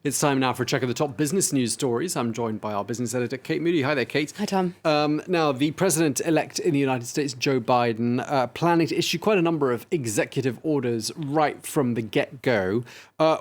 It's time now for a check of the top business news stories. I'm joined by our business editor, Kate Moody. Hi there, Kate. Hi, Tom. Now, the president-elect in the United States, Joe Biden, planning to issue quite a number of executive orders right from the get-go.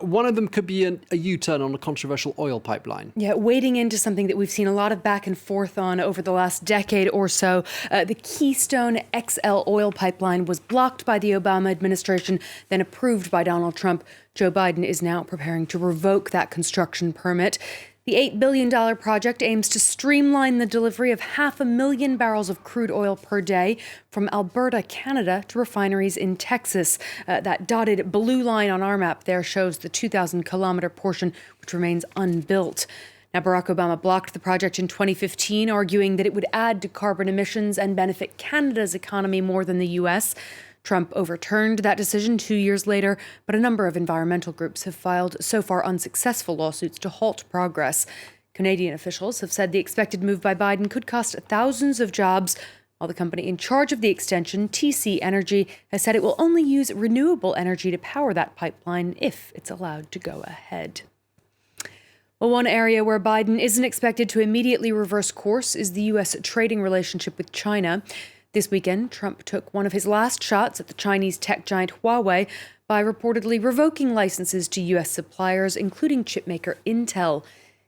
One of them could be a U-turn on a controversial oil pipeline. Yeah, wading into something that we've seen a lot of back and forth on over the last decade or so. The Keystone XL oil pipeline was blocked by the Obama administration, then approved by Donald Trump. Joe Biden is now preparing to revoke that construction permit. The $8 billion project aims to streamline the delivery of 500,000 barrels of crude oil per day from Alberta, Canada, to refineries in Texas. That dotted blue line on our map there shows the 2,000-kilometer portion, which remains unbuilt. Now, Barack Obama blocked the project in 2015, arguing that it would add to carbon emissions and benefit Canada's economy more than the U.S. Trump overturned that decision 2 years later, but a number of environmental groups have filed so far unsuccessful lawsuits to halt progress. Canadian officials have said the expected move by Biden could cost thousands of jobs, while the company in charge of the extension, TC Energy, has said it will only use renewable energy to power that pipeline if it's allowed to go ahead. Well, one area where Biden isn't expected to immediately reverse course is the U.S. trading relationship with China. This weekend, Trump took one of his last shots at the Chinese tech giant Huawei by reportedly revoking licenses to U.S. suppliers, including chipmaker Intel.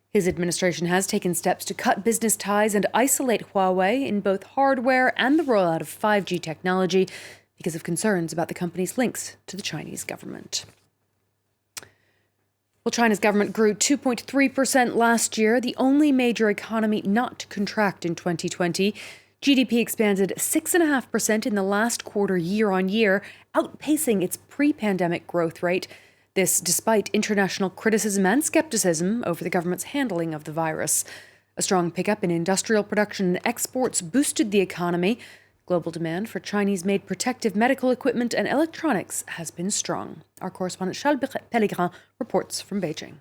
His administration has taken steps to cut business ties and isolate Huawei in both hardware and the rollout of 5G technology because of concerns about the company's links to the Chinese government. Well, China's government grew 2.3% last year, the only major economy not to contract in 2020. GDP expanded 6.5% in the last quarter year on year, outpacing its pre-pandemic growth rate. This despite international criticism and skepticism over the government's handling of the virus. A strong pickup in industrial production and exports boosted the economy. Global demand for Chinese-made protective medical equipment and electronics has been strong. Our correspondent Charles Pellegrin reports from Beijing.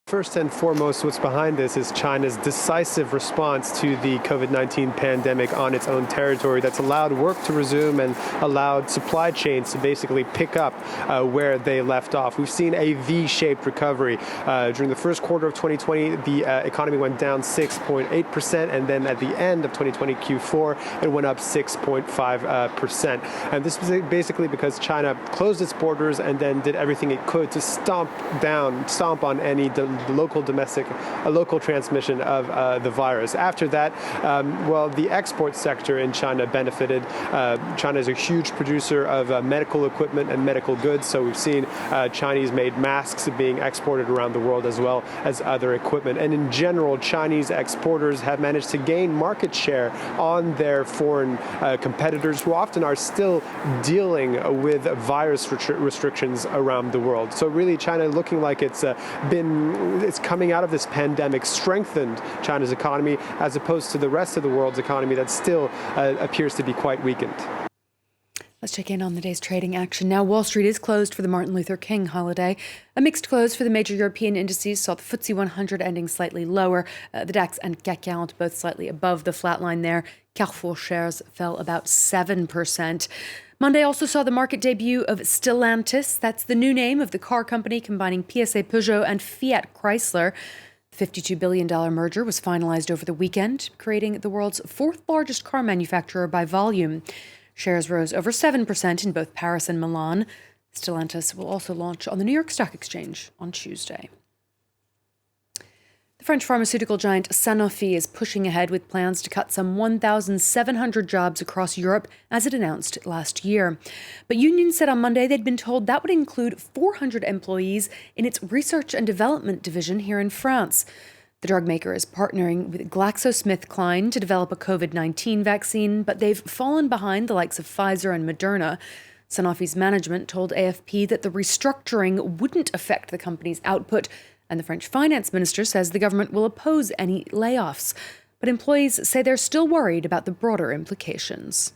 First and foremost, what's behind this is China's decisive response to the COVID-19 pandemic on its own territory that's allowed work to resume and allowed supply chains to basically pick up where they left off. We've seen a V-shaped recovery. During the first quarter of 2020, the economy went down 6.8%, and then at the end of 2020 Q4, it went up 6.5%. And this was basically because China closed its borders and then did everything it could to stomp on any local transmission of the virus. After that, the export sector in China benefited. China is a huge producer of medical equipment and medical goods, so we've seen Chinese-made masks being exported around the world as well as other equipment. And in general, Chinese exporters have managed to gain market share on their foreign competitors, who often are still dealing with virus restrictions around the world. So really, China looking like it's coming out of this pandemic strengthened China's economy as opposed to the rest of the world's economy that still appears to be quite weakened. Let's check in on the day's trading action. Now, Wall Street is closed for the Martin Luther King holiday. A mixed close for the major European indices saw the FTSE 100 ending slightly lower. The DAX and CAC 40 both slightly above the flat line there. Carrefour shares fell about 7%. Monday also saw the market debut of Stellantis. That's the new name of the car company combining PSA Peugeot and Fiat Chrysler. The $52 billion merger was finalized over the weekend, creating the world's fourth largest car manufacturer by volume. Shares rose over 7% in both Paris and Milan. Stellantis will also launch on the New York Stock Exchange on Tuesday. The French pharmaceutical giant Sanofi is pushing ahead with plans to cut some 1,700 jobs across Europe, as it announced last year. But unions said on Monday they'd been told that would include 400 employees in its research and development division here in France. The drug maker is partnering with GlaxoSmithKline to develop a COVID-19 vaccine, but they've fallen behind the likes of Pfizer and Moderna. Sanofi's management told AFP that the restructuring wouldn't affect the company's output, and the French finance minister says the government will oppose any layoffs. But employees say they're still worried about the broader implications.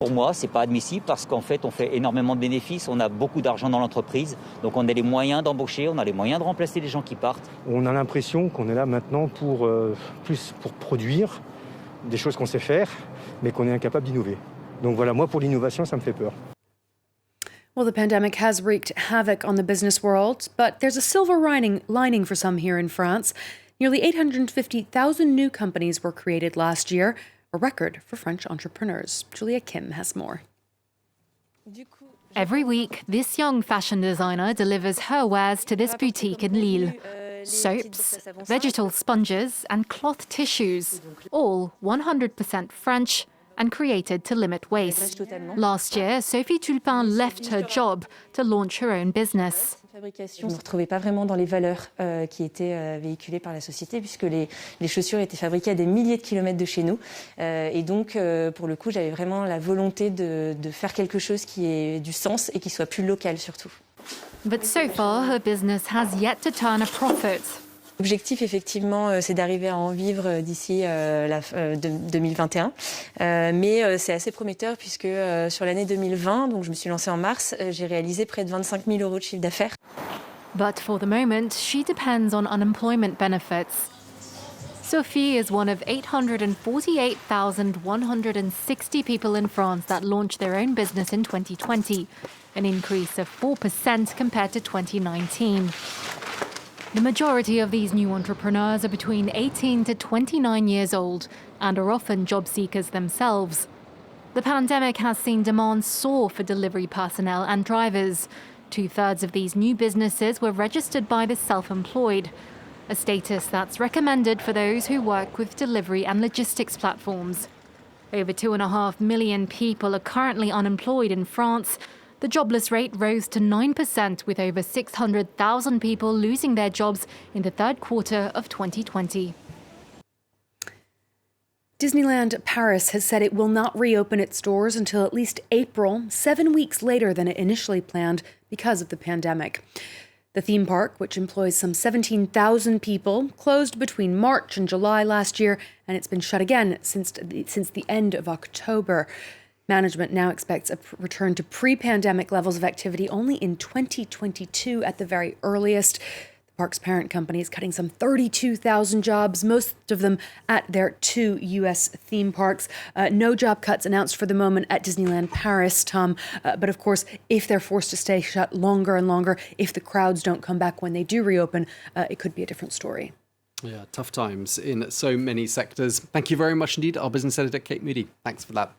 Pour moi, ce n'est pas admissible parce qu'en fait, on fait énormément de bénéfices, on a beaucoup d'argent dans l'entreprise, donc on a les moyens d'embaucher, on a les moyens de remplacer les gens qui partent. On a l'impression qu'on est là maintenant pour produire des choses qu'on sait faire, mais qu'on est incapable d'innover. Donc voilà, moi pour l'innovation, ça me fait peur. Well, the pandemic has wreaked havoc on the business world, but there's a silver lining for some here in France. Nearly 850,000 new companies were created last year, a record for French entrepreneurs. Julia Kim has more. Every week, this young fashion designer delivers her wares to this boutique in Lille. Soaps, vegetal sponges and cloth tissues, all 100% French and created to limit waste. Last year, Sophie Tulpin left her job to launch her own business. On ne retrouvait pas vraiment dans les valeurs qui étaient véhiculées par la société, puisque les chaussures étaient fabriquées à des milliers de kilomètres de chez nous. Et donc, pour le coup, j'avais vraiment la volonté de faire quelque chose qui ait du sens et qui soit plus local surtout. But so far, her business has yet to turn a profit. L'objectif, effectivement, c'est d'arriver à en vivre d'ici 2021. Mais c'est assez prometteur puisque sur l'année 2020, donc je me suis lancée en mars, j'ai réalisé près de 25 000 € de chiffre d'affaires. But for the moment, she depends on unemployment benefits. Sophie is one of 848,160 people in France that launched their own business in 2020, an increase of 4% compared to 2019. The majority of these new entrepreneurs are between 18 to 29 years old and are often job seekers themselves. The pandemic has seen demand soar for delivery personnel and drivers. 2/3 of these new businesses were registered by the self-employed, a status that's recommended for those who work with delivery and logistics platforms. Over 2.5 million people are currently unemployed in France. The jobless rate rose to 9%, with over 600,000 people losing their jobs in the third quarter of 2020. Disneyland Paris has said it will not reopen its doors until at least April, 7 weeks later than it initially planned because of the pandemic. The theme park, which employs some 17,000 people, closed between March and July last year, and it's been shut again since the end of October. Management now expects a return to pre-pandemic levels of activity only in 2022 at the very earliest. The park's parent company is cutting some 32,000 jobs, most of them at their 2 U.S. theme parks. No job cuts announced for the moment at Disneyland Paris, Tom. But of course, if they're forced to stay shut longer and longer, if the crowds don't come back when they do reopen, it could be a different story. Yeah, tough times in so many sectors. Thank you very much indeed. Our business editor, Kate Moody. Thanks for that.